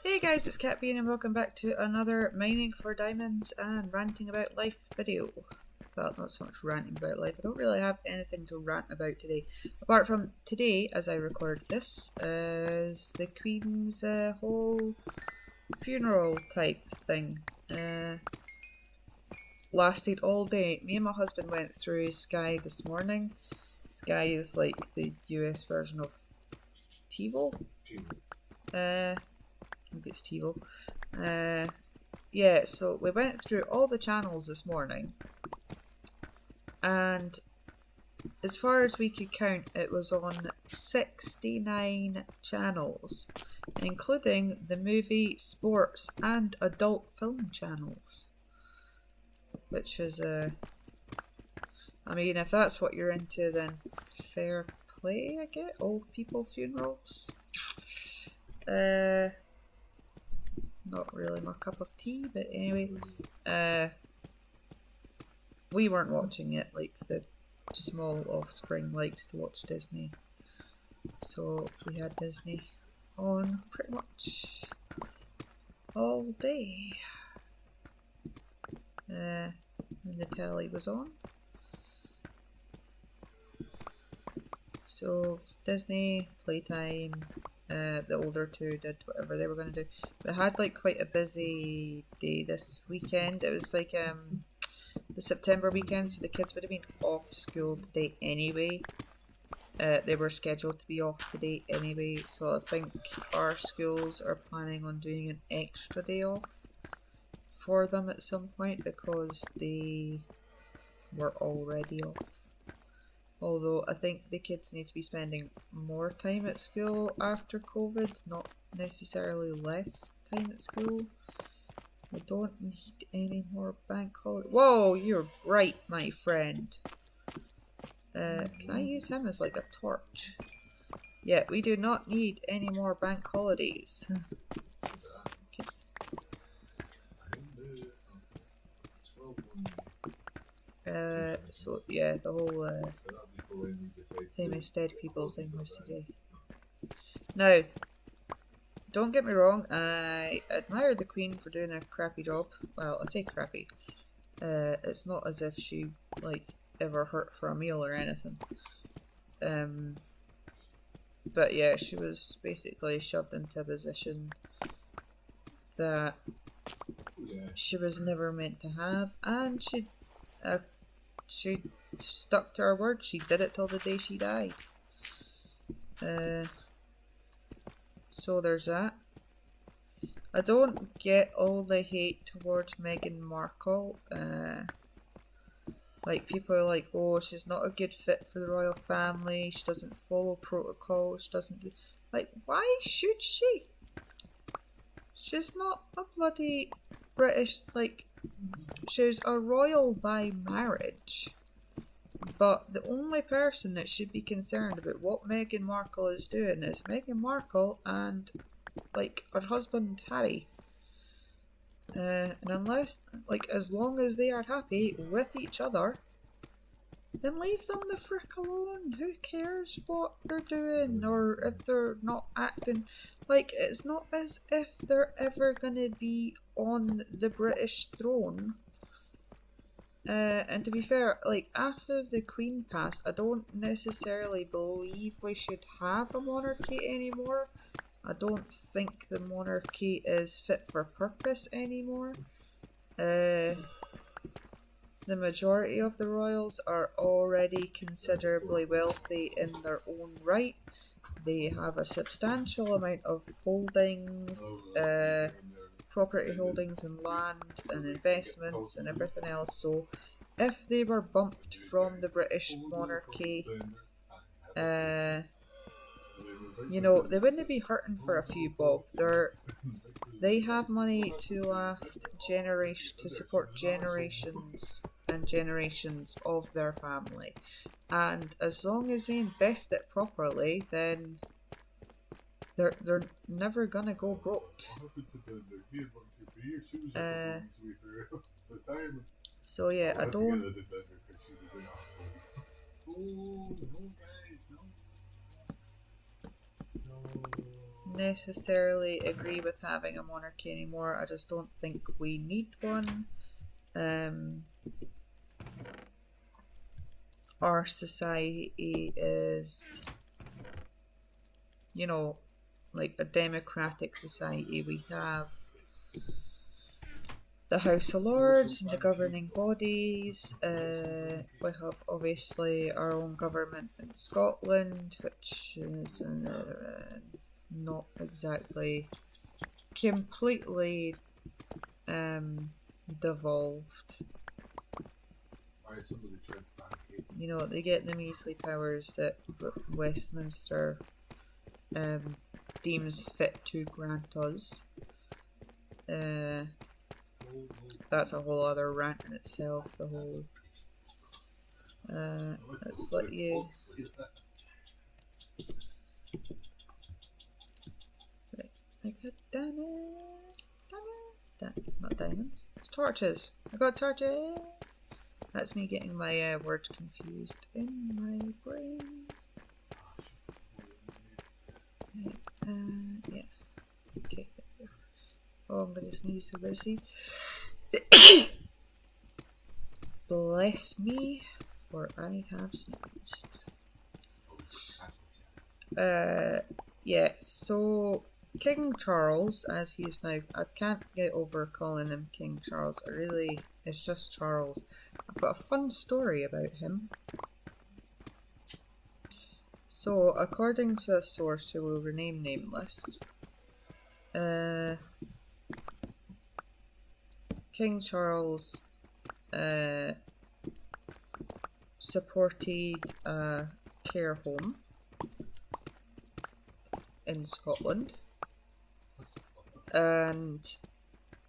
Hey guys, it's Kat.Beanie and welcome back to another mining for diamonds and ranting about life video. Well, not so much ranting about life. I don't really have anything to rant about today. Apart from today, as I record this, is the Queen's whole funeral type thing. Lasted all day. Me and my husband went through Sky this morning. Sky is like the US version of TiVo. Maybe it's TiVo. Yeah, so we went through all the channels this morning, and as far as we could count, it was on 69 channels, including the movie, sports, and adult film channels. Which is, I mean, if that's what you're into, then fair play, I get. Old people funerals. Not really my cup of tea, but anyway, we weren't watching it like the small offspring likes to watch Disney, so we had Disney on pretty much all day, and the telly was on, so Disney, playtime. The older two did whatever they were going to do. We had like quite a busy day this weekend. It was like the September weekend, so the kids would have been off school today anyway. They were scheduled to be off today anyway, so I think our schools are planning on doing an extra day off for them at some point because they were already off. Although I think the kids need to be spending more time at school after COVID, not necessarily less time at school. We don't need any more bank holidays. Whoa, you're right, my friend. Can I use him as like a torch? Yeah, we do not need any more bank holidays. So yeah, the whole famous dead people thing was today. Now, don't get me wrong, I admire the Queen for doing a crappy job. Well, I say crappy. It's not as if she, like, ever hurt for a meal or anything. But yeah, she was basically shoved into a position that she was never meant to have, and she stuck to her word. She did it till the day she died. So there's that. I don't get all the hate towards Meghan Markle. Like, people are like, oh, she's not a good fit for the royal family, she doesn't follow protocol, she doesn't do... Like, why should she? She's not a bloody British, like, she's a royal by marriage. But the only person that should be concerned about what Meghan Markle is doing is Meghan Markle and, like, her husband Harry. And unless, like, as long as they are happy with each other, then leave them the frick alone. Who cares what they're doing or if they're not acting? Like, it's not as if they're ever gonna be on the British throne. And to be fair, like, after the Queen passed, I don't necessarily believe we should have a monarchy anymore. I don't think the monarchy is fit for purpose anymore. The majority of the royals are already considerably wealthy in their own right. They have a substantial amount of holdings, property holdings and land and investments and everything else. So if they were bumped from the British monarchy, you know, they wouldn't be hurting for a few bob. They have money to last to support generations and generations of their family. And as long as they invest it properly, then they're never gonna go broke. So yeah, I don't... necessarily agree with having a monarchy anymore. I just don't think we need one. Our society is, you know, like a democratic society. We have the House of Lords and the governing bodies. We have obviously our own government in Scotland, which is not exactly completely devolved. You know, they get the measly powers that Westminster deems fit to grant us. That's a whole other rant in itself. The whole let's let you. Like a diamond, not diamonds. It's torches. I got torches. That's me getting my words confused in my brain. Yeah. Okay. Oh, I'm gonna sneeze. I'm gonna sneeze. Bless me, for I have sneezed. Yeah, so King Charles, as he is now, I can't get over calling him King Charles. It's just Charles. I've got a fun story about him. So, according to a source who will remain nameless, King Charles supported a care home in Scotland, and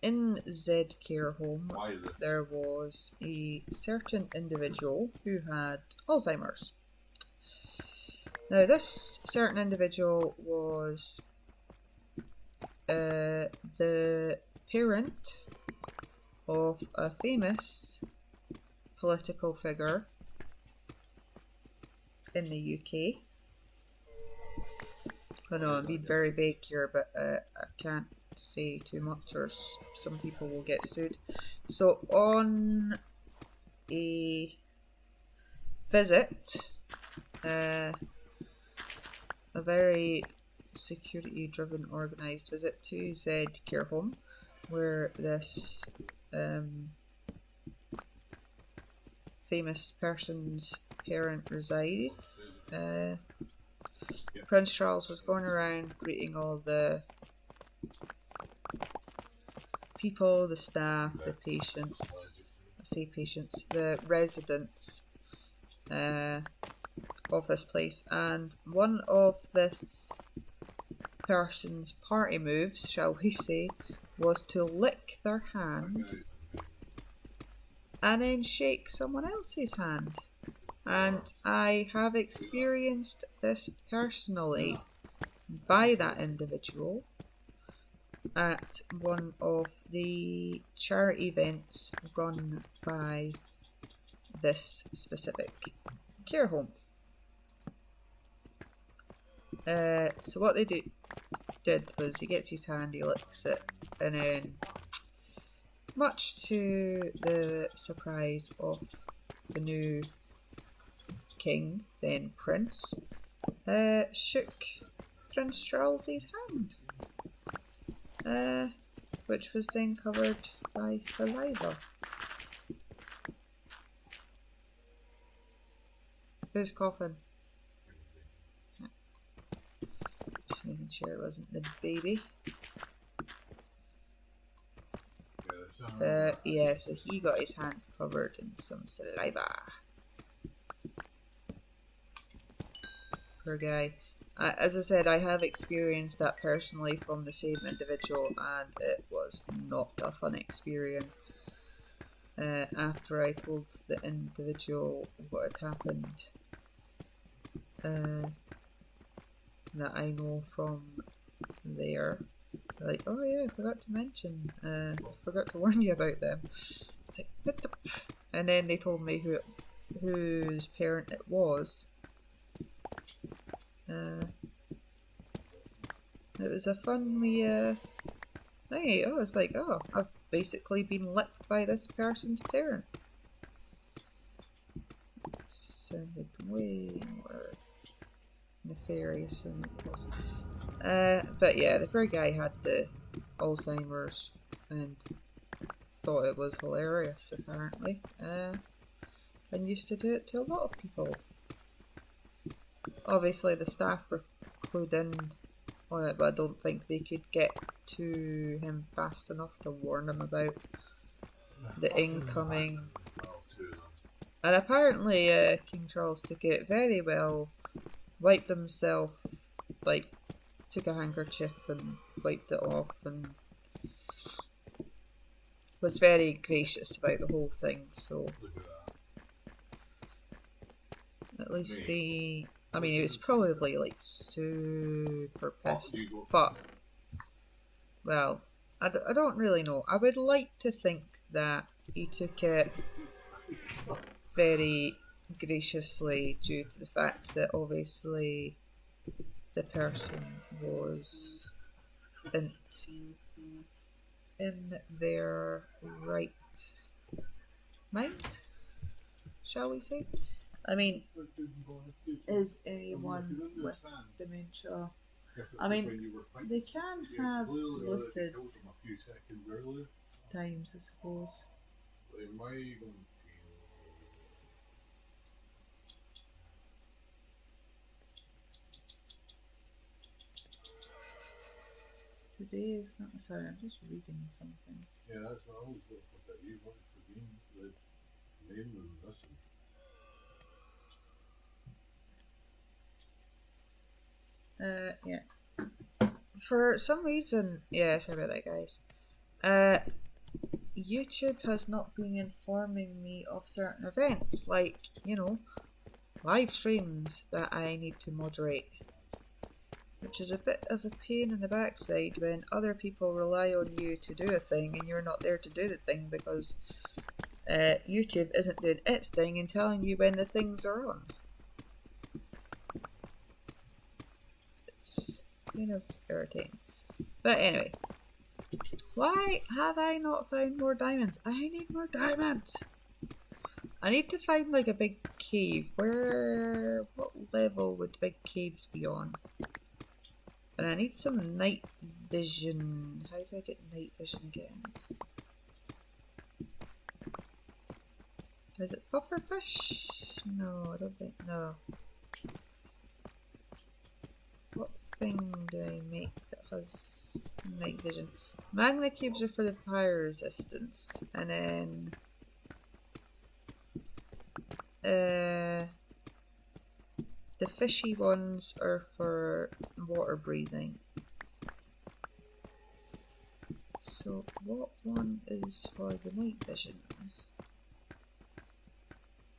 in Z care home there was a certain individual who had Alzheimer's. Now this certain individual was the parent of a famous political figure in the UK. I know I'm being very vague here, but I can't say too much or some people will get sued. So on a visit, a very security driven organised visit to Z care home, where this famous person's parent resided, Prince Charles was going around greeting all the people, the staff, the patients, the residents of this place, and one of this person's party moves, shall we say, was to lick their hand and then shake someone else's hand. And I have experienced this personally by that individual at one of the charity events run by this specific care home. So what they did was he gets his hand, he licks it, and then, much to the surprise of the new king, then prince, shook Prince Charles's hand, which was then covered by saliva. Who's coughing? Just making sure it wasn't the baby. Yeah, so he got his hand covered in some saliva. Poor guy. As I said, I have experienced that personally from the same individual, and it was not a fun experience. After I told the individual what had happened, that I know from there, like, oh yeah, I forgot to mention, forgot to warn you about them. It's like, what the? And then they told me whose parent it was. it was a fun night. I was like, oh, I've basically been licked by this person's parent. Sounded way more nefarious than it was. But yeah, the poor guy had the Alzheimer's and thought it was hilarious, apparently. And used to do it to a lot of people. Obviously, the staff were clued in on it, but I don't think they could get to him fast enough to warn him about the incoming. And apparently, King Charles took it very well, wiped himself, like, took a handkerchief and wiped it off, and was very gracious about the whole thing, so at least he... I mean, he was probably, like, super pissed, but, well, I don't really know. I would like to think that he took it very graciously due to the fact that obviously the person was in their right mind, shall we say? I mean, is anyone with dementia? I mean, they can have lucid times, I suppose. Today is not... Sorry, I'm just reading something. Yeah, that's what I always look for, that you wanted for being the name of this. Yeah. For some reason, yeah, sorry about that, guys. YouTube has not been informing me of certain events, like, you know, live streams that I need to moderate, which is a bit of a pain in the backside when other people rely on you to do a thing and you're not there to do the thing because YouTube isn't doing its thing and telling you when the things are on. It's kind of irritating. But anyway, why have I not found more diamonds? I need more diamonds! I need to find like a big cave. What level would big caves be on? And I need some night vision. How do I get night vision again? Is it pufferfish? No, I don't think. No. What thing do I make that has night vision? Magna cubes are for the fire resistance, and then the fishy ones are for water breathing. So what one is for the night vision?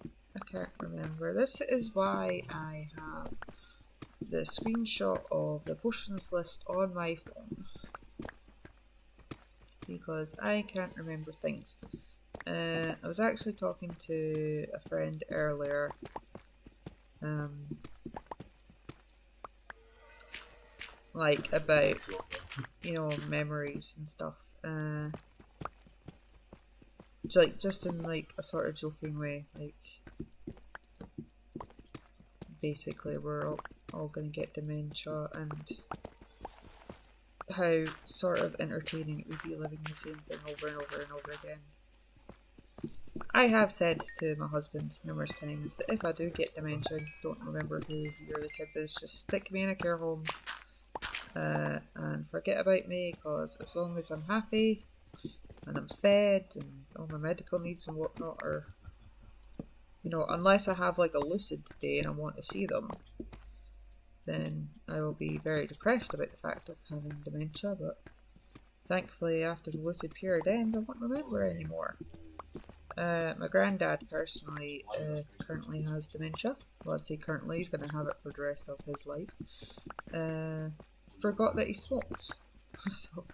I can't remember. This is why I have the screenshot of the potions list on my phone, because I can't remember things. I was actually talking to a friend earlier, like about, you know, memories and stuff, like just in like a sort of joking way, like basically we're all gonna get dementia, and how sort of entertaining it would be living the same thing over and over and over again. I have said to my husband numerous times that if I do get dementia and don't remember who Year of the Kids is, just stick me in a care home and forget about me, because as long as I'm happy and I'm fed and all my medical needs and whatnot are, you know, unless I have like a lucid day and I want to see them, then I will be very depressed about the fact of having dementia. But thankfully after the lucid period ends, I won't remember anymore. My granddad personally currently has dementia. Well, I say currently, he's going to have it for the rest of his life. Forgot that he smoked. So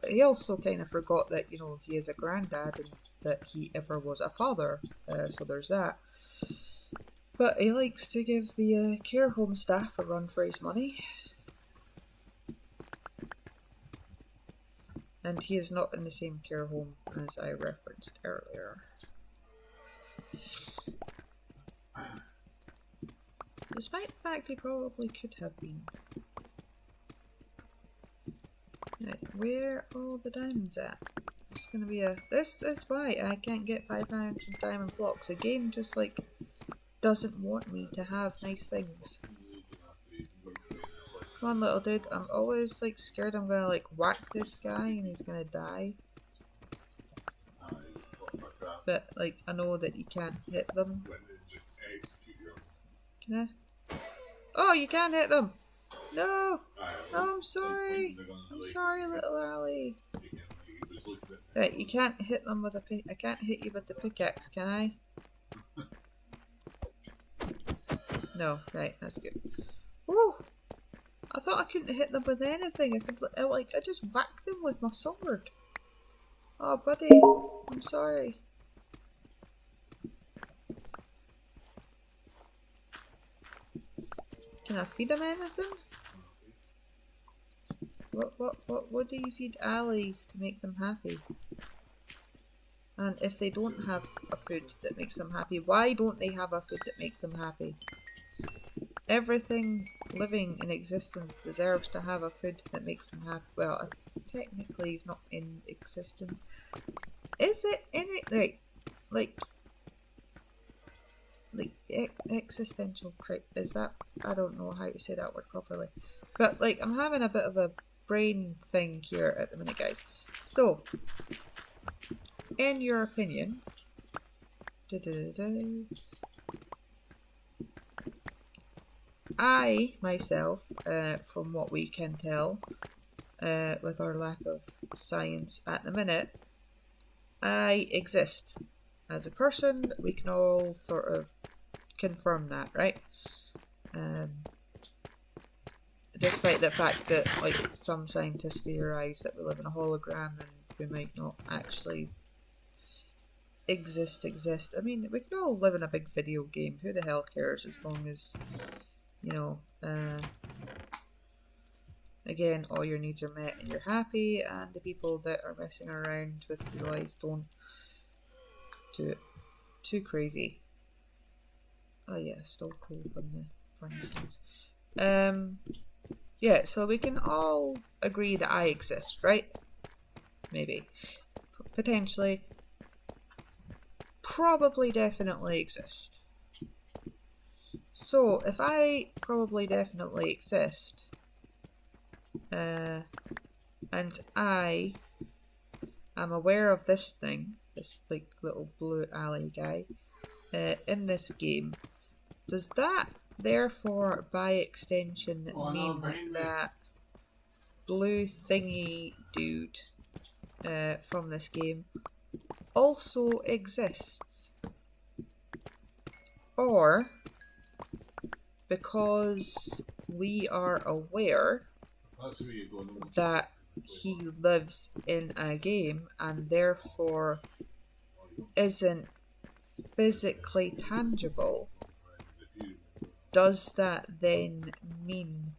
he also kind of forgot that, you know, he is a granddad and that he ever was a father. So there's that. But he likes to give the care home staff a run for his money. And he is not in the same care home as I referenced earlier. Despite the fact he probably could have been. Right, where are all the diamonds at? It's gonna be a... This is why I can't get 500 diamond blocks. The game just like doesn't want me to have nice things. Come on, little dude. I'm always like scared I'm gonna like whack this guy and he's gonna die. But like I know that you can't hit them. Can I? Oh, you can't hit them! No! Oh, I'm sorry. I'm sorry, little Ally. Right, you can't hit them with a pick. I can't hit you with the pickaxe, can I? No, right, that's good. Woo! I thought I couldn't hit them with anything. I could, like, I just whacked them with my sword. Oh, buddy, I'm sorry. Can I feed them anything? What do you feed allies to make them happy? And if they don't have a food that makes them happy, why don't they have a food that makes them happy? Everything living in existence deserves to have a food that makes them happy. Well, technically he's not in existence. Is it in it? Right, like existential is that? I don't know how to say that word properly. But like I'm having a bit of a brain thing here at the minute, guys. So, in your opinion, I myself, from what we can tell, with our lack of science at the minute, I exist as a person. We can all sort of confirm that, right? Despite the fact that like some scientists theorize that we live in a hologram and we might not actually exist. I mean, we can all live in a big video game. Who the hell cares, as long as, you know, again, all your needs are met and you're happy, and the people that are messing around with your life don't do it too crazy. Oh yeah, still cool from the furnaces. Yeah, so we can all agree that I exist, right? Maybe. Potentially. Probably definitely exist. So, if I probably definitely exist, and I am aware of this thing, this like little blue alley guy, in this game, does that therefore by extension mean that blue thingy dude from this game also exists? Or because we are aware that he lives in a game and therefore isn't physically tangible, does that then mean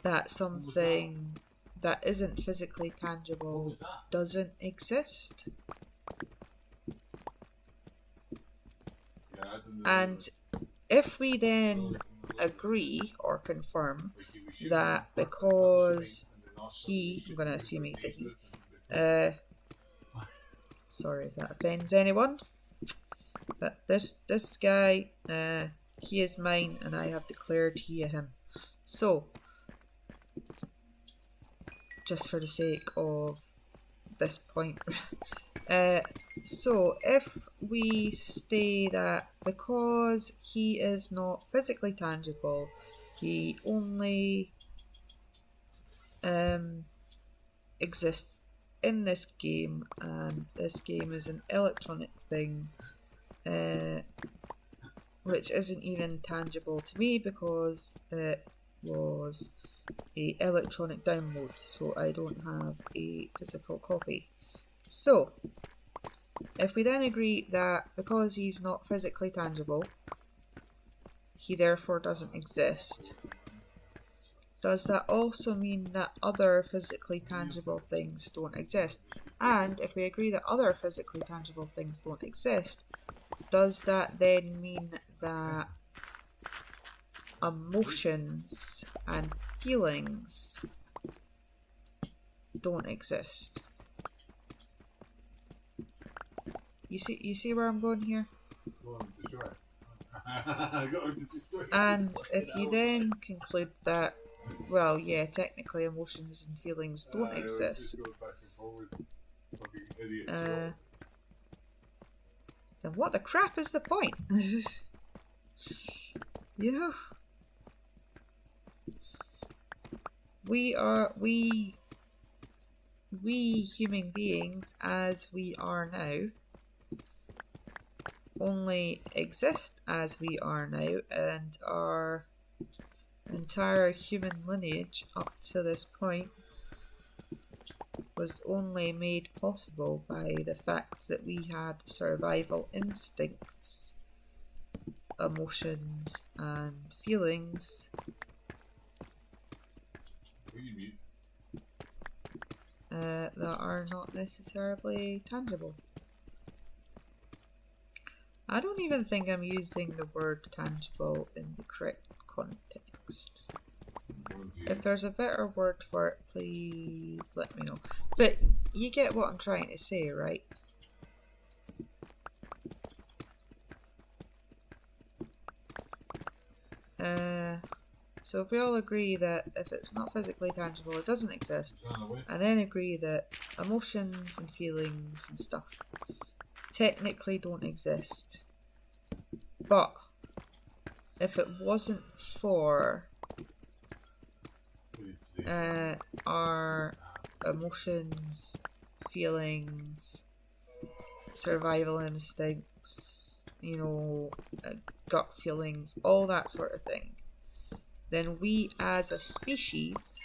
that something that isn't physically tangible doesn't exist? And if we then agree or confirm that because he, I'm going to assume he's a he, sorry if that offends anyone, but this guy, he is mine and I have declared he him. So, just for the sake of this point, so if we say that because he is not physically tangible, he only exists in this game, and this game is an electronic thing, which isn't even tangible to me because it was a electronic download, so I don't have a physical copy. So, if we then agree that because he's not physically tangible, he therefore doesn't exist, does that also mean that other physically tangible things don't exist? And if we agree that other physically tangible things don't exist, does that then mean that emotions and feelings don't exist? You see where I'm going here? Go on, destroy it. I got him to destroy it. And if you then conclude that, well, yeah, technically emotions and feelings don't It exist, just goes back and forward. Fucking idiot. then what the crap is the point? You know? We human beings as we are now only exist as we are now, and our entire human lineage up to this point was only made possible by the fact that we had survival instincts, emotions and feelings that are not necessarily tangible. I don't even think I'm using the word tangible in the correct context. If there's a better word for it, please let me know. But you get what I'm trying to say, right? So if we all agree that if it's not physically tangible, it doesn't exist, and then agree that emotions and feelings and stuff technically don't exist, but if it wasn't for our emotions, feelings, survival instincts, you know, gut feelings, all that sort of thing, then we as a species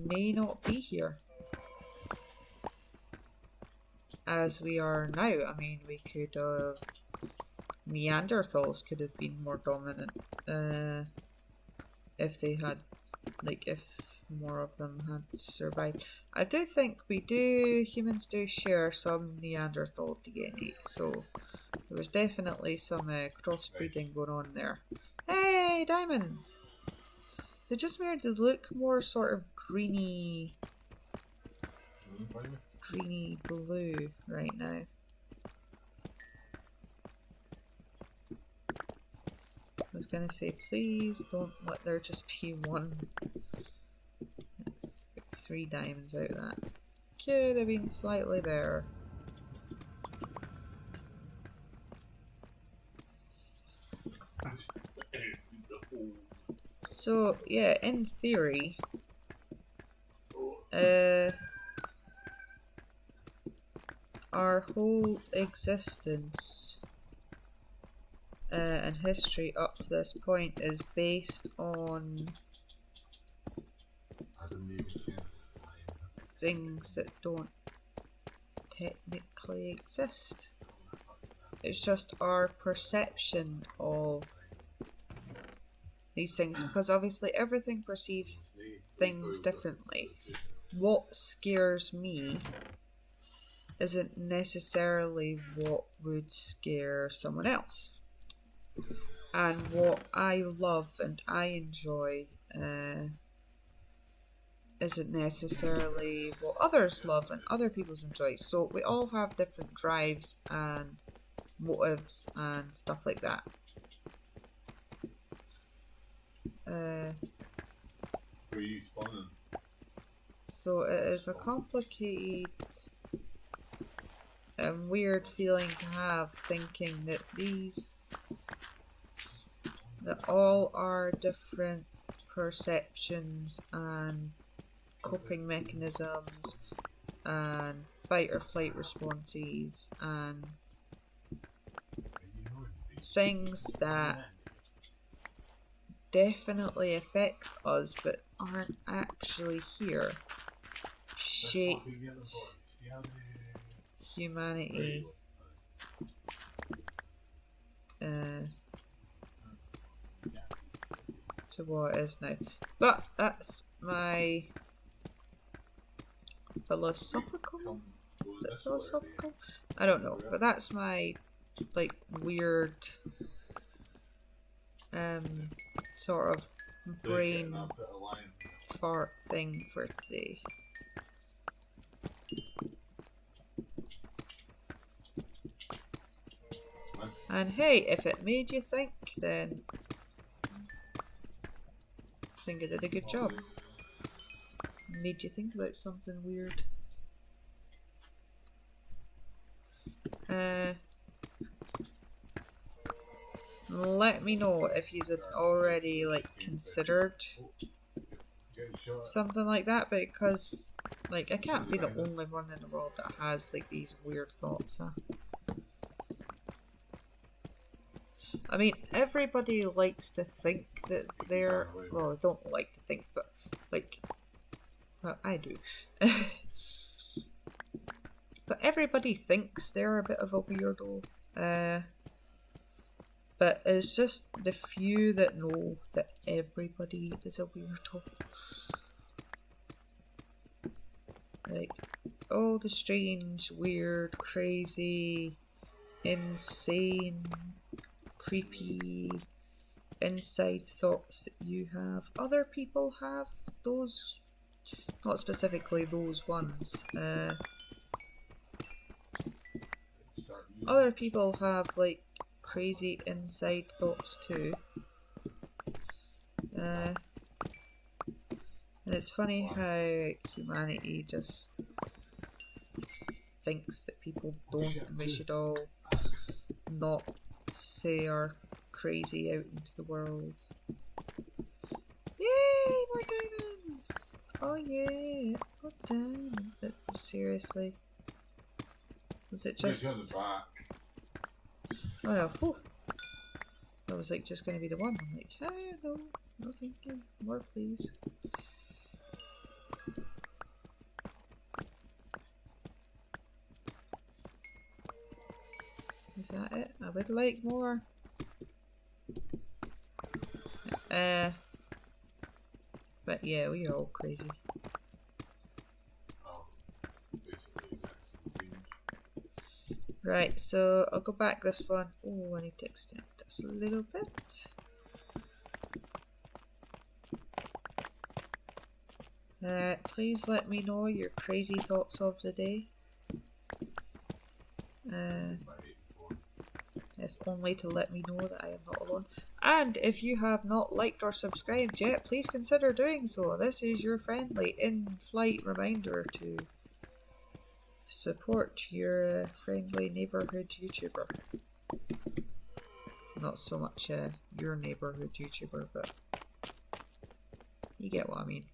may not be here as we are now. I mean, we could have Neanderthals could have been more dominant if they had, like, if more of them had survived. I do think humans do share some Neanderthal DNA, so there was definitely some crossbreeding going on there. Hey, diamonds! They just made it look more sort of greeny blue right now. I was gonna say, please don't let there just be one. Get 3 diamonds out of that. Could have been slightly better. So yeah, in theory, our whole existence and history up to this point is based on things that don't technically exist. It's just our perception of these things, because obviously everything perceives things differently. What scares me isn't necessarily what would scare someone else. And what I love and I enjoy isn't necessarily what others love and other people's enjoy. So we all have different drives and motives and stuff like that. So it is a complicated and weird feeling to have, thinking that that all our different perceptions and coping mechanisms and fight or flight responses and things that definitely affect us but aren't actually here shaped humanity to what it is now. But that's my philosophical. Is it philosophical? I don't know, but that's my like weird sort of brain fart thing for today. And hey, if it made you think, then I think I did a good job. Made you think about something weird. Let me know if you've already like considered something like that, because like I can't be the only one in the world that has like these weird thoughts, huh? I mean, everybody likes to think that they're, well, they don't like to think, but like, well, I do. But everybody thinks they're a bit of a weirdo. But it's just the few that know that everybody is a weirdo. Like, all the strange, weird, crazy, insane, creepy, inside thoughts that you have. Other people have those, not specifically those ones. Other people have like crazy inside thoughts too. And it's funny how humanity just thinks that people don't, and we should all not say our crazy out into the world. Yay, more diamonds! Oh yeah, more diamonds. But seriously, was it just? Oh no, whew. That was like just going to be the one. I'm like, hey, no, no thank you, more please. Is that it? I would like more. But yeah, we are all crazy. Right, so I'll go back this one. Oh, I need to extend this a little bit. Please let me know your crazy thoughts of the day. If only to let me know that I am not alone. And if you have not liked or subscribed yet, please consider doing so. This is your friendly in-flight reminder to support your friendly neighborhood YouTuber. Not so much your neighborhood YouTuber, but you get what I mean.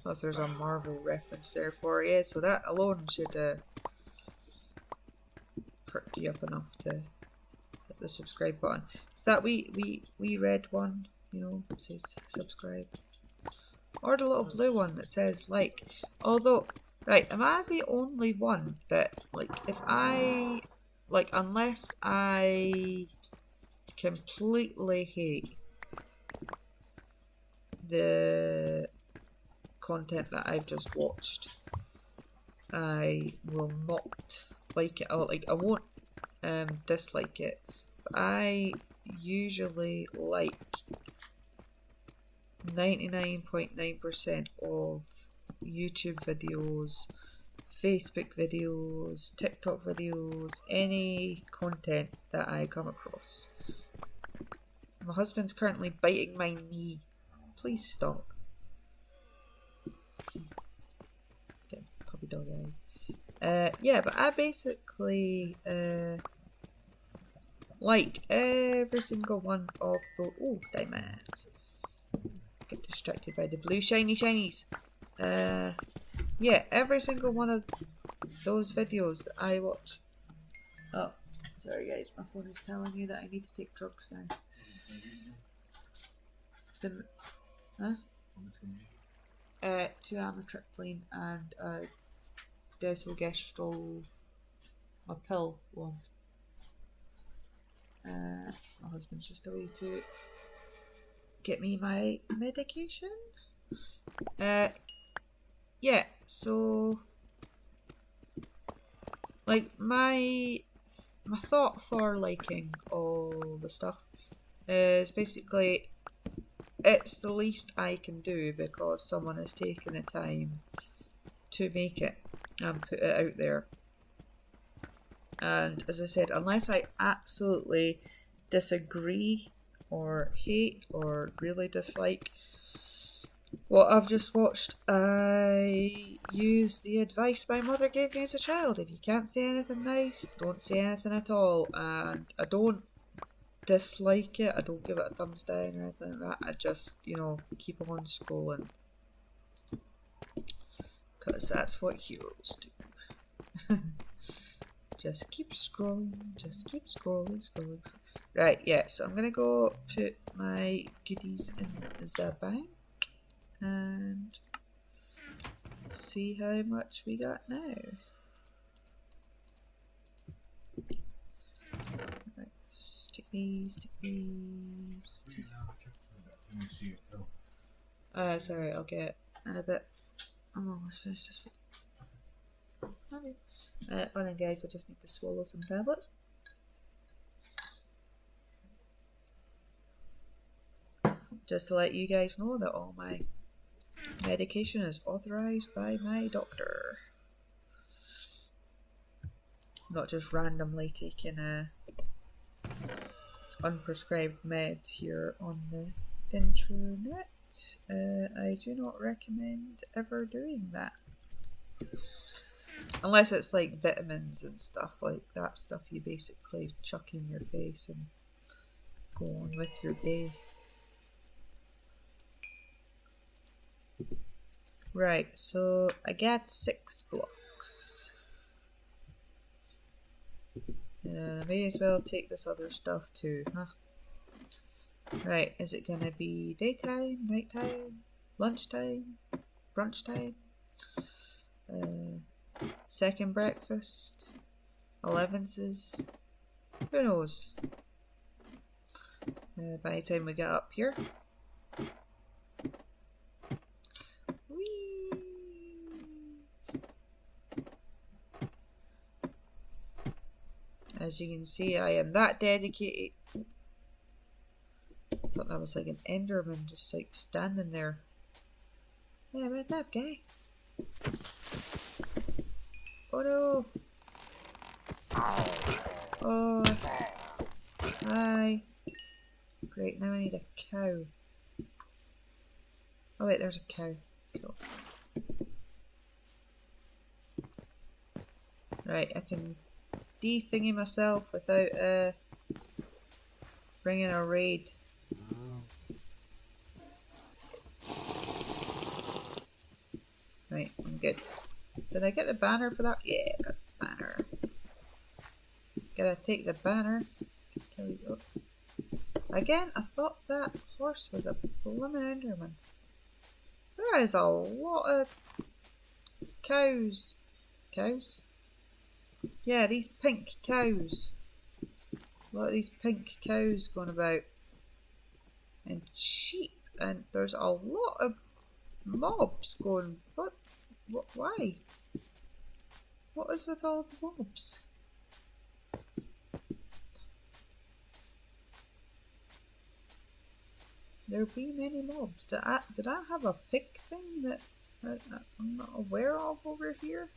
Plus there's a Marvel reference there for you, so that alone should perk you up enough to hit the subscribe button. Is that we red one, you know, it says subscribe. Or the little blue one that says like. Although, right, am I the only one that, like, if I, like, unless I completely hate the content that I've just watched, I will not like it. I won't dislike it, but I usually like 99.9% of YouTube videos, Facebook videos, TikTok videos, any content that I come across. My husband's currently biting my knee. Please stop. Okay, puppy dog eyes. Yeah, but I basically like every single one of those. Oh, diamonds. Get distracted by the blue shiny shinies. Yeah, every single one of those videos that I watch. Oh, sorry guys, my phone is telling me that I need to take drugs now. Huh? 2 amitriptyline and desogestrel, a pill one. My husband's just away too. get me my medication. Yeah, so like my thought for liking all the stuff is basically it's the least I can do because someone has taken the time to make it and put it out there. And as I said, unless I absolutely disagree or hate or really dislike what I've just watched, I use the advice my mother gave me as a child. If you can't say anything nice, don't say anything at all. And I don't dislike it, I don't give it a thumbs down or anything like that. I just, keep on scrolling. Because that's what heroes do. Just keep scrolling, scrolling. Right, yeah, so I'm gonna go put my goodies in the bank and see how much we got now. Right, stick these. Sorry, I'll get in a bit. I'm almost finished this. Okay. Well then guys, I just need to swallow some tablets. Just to let you guys know that all my medication is authorized by my doctor. Not just randomly taking unprescribed meds here on the internet. I do not recommend ever doing that. Unless it's like vitamins and stuff like that stuff you basically chuck in your face and go on with your day. Right, so I got 6 blocks. I may as well take this other stuff too, huh? Right, is it gonna be daytime, nighttime, lunchtime, brunch time? Second breakfast, 11s, who knows? By the time we get up here. Whee! As you can see, I am that dedicated. I thought that was like an Enderman just like standing there. Yeah, what's up, guys? Oh no! Oh, hi. Great, now I need a cow. Oh wait, there's a cow. Cool. Right, I can de-thingy myself without bringing a raid. Right, I'm good. Did I get the banner for that? Yeah, I got the banner. Gotta take the banner. Again, I thought that horse was a bloomin' Enderman. There is a lot of cows. Cows? Yeah, these pink cows. A lot of these pink cows going about. And sheep. And there's a lot of mobs going. What? Why? What is with all the mobs? There be many mobs. Did I have a pig thing that I'm not aware of over here?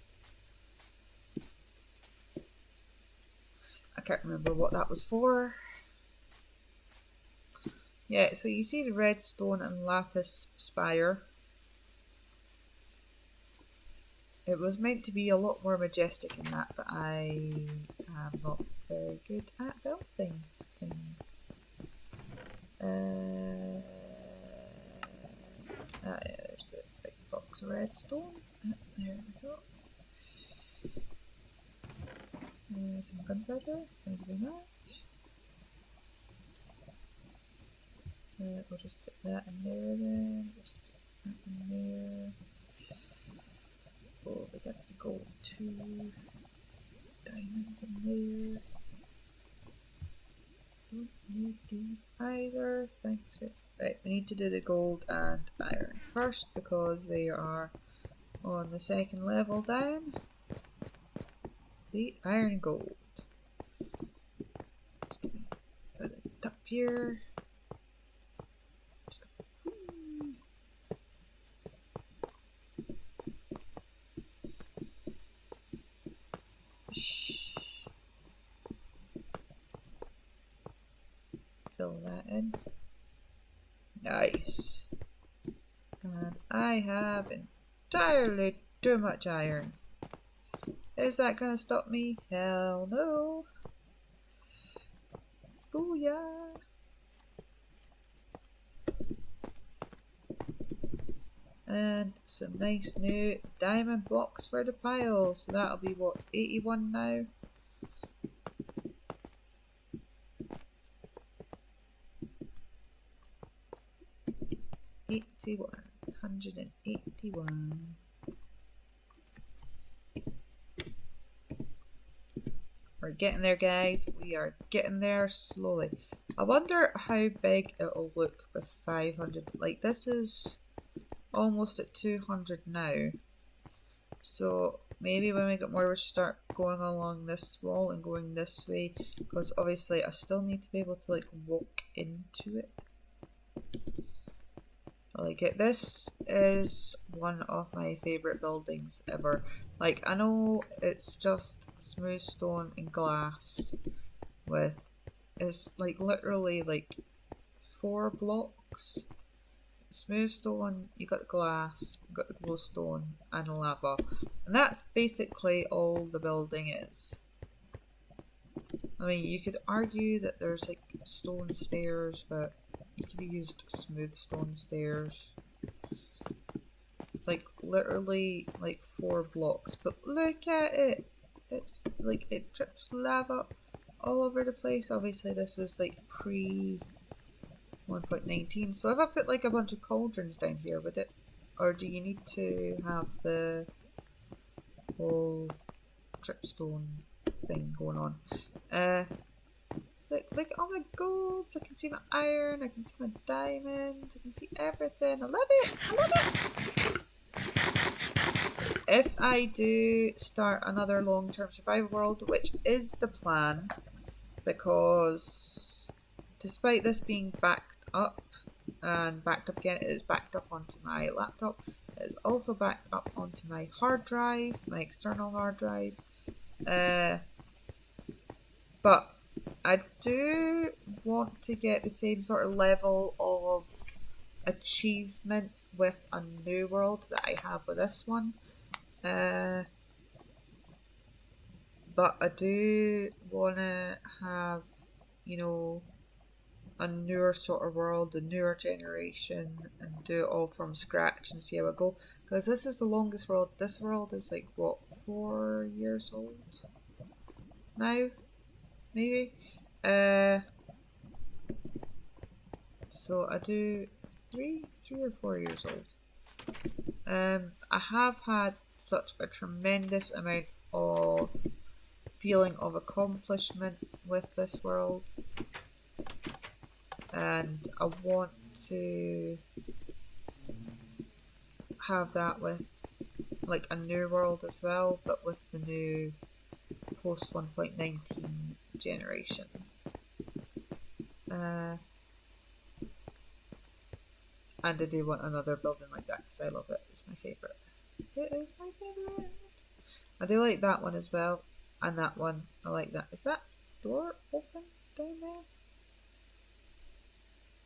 I can't remember what that was for. Yeah, so you see the redstone and lapis spire. It was meant to be a lot more majestic in that, but I am not very good at building things. Yeah, there's the big box of redstone. There we go. Some gunpowder. Thank you very much. We'll just put that in there then. Just put that in there. Oh, we got some gold too. There's diamonds in there. don't need these either. Thanks for. Right, we need to do the gold and iron first because they are on the second level down. The iron and gold. Put it up here. Fill that in. Nice. And I have entirely too much iron. Is that gonna stop me? Hell no. Booyah. And some nice new diamond blocks for the pile. So that'll be what, 81 now? $181. We're getting there, guys. We are getting there slowly. I wonder how big it'll look with 500. Like, this is almost at 200 now. So maybe when we get more, we should start going along this wall and going this way. Because obviously I still need to be able to like walk into it. I like it. This is one of my favourite buildings ever. Like, I know it's just smooth stone and glass with, it's like literally like 4 blocks. Smooth stone, you got the glass, you got the glowstone and lava. And that's basically all the building is. I mean, you could argue that there's like stone stairs, but you could have used smooth stone stairs. It's like literally like 4 blocks, but look at it! It's like it drips lava all over the place. Obviously this was like pre 1.19, so if I put like a bunch of cauldrons down here, would it? Or do you need to have the whole dripstone thing going on? Look at all my gold, I can see my iron, I can see my diamonds, I can see everything. I love it! I love it! If I do start another long-term survival world, which is the plan, because despite this being backed up and backed up again, it is backed up onto my laptop. It is also backed up onto my hard drive, my external hard drive. But I do want to get the same sort of level of achievement with a new world that I have with this one. But I do want to have, you know, a newer sort of world, a newer generation, and do it all from scratch and see how I go. Because this is the longest world. This world is like, what, 4 years old now? Maybe? So I do 3 or 4 years old. I have had such a tremendous amount of feeling of accomplishment with this world, and I want to have that with like a new world as well, but with the new post 1.19 generation. And I do want another building like that because I love it. It's my favourite. It is my favourite. I do like that one as well. And that one. I like that. Is that door open down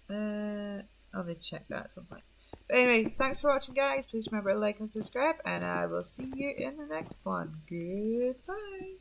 there? I'll need to check that at some point. But anyway, thanks for watching, guys. Please remember to like and subscribe. And I will see you in the next one. Goodbye.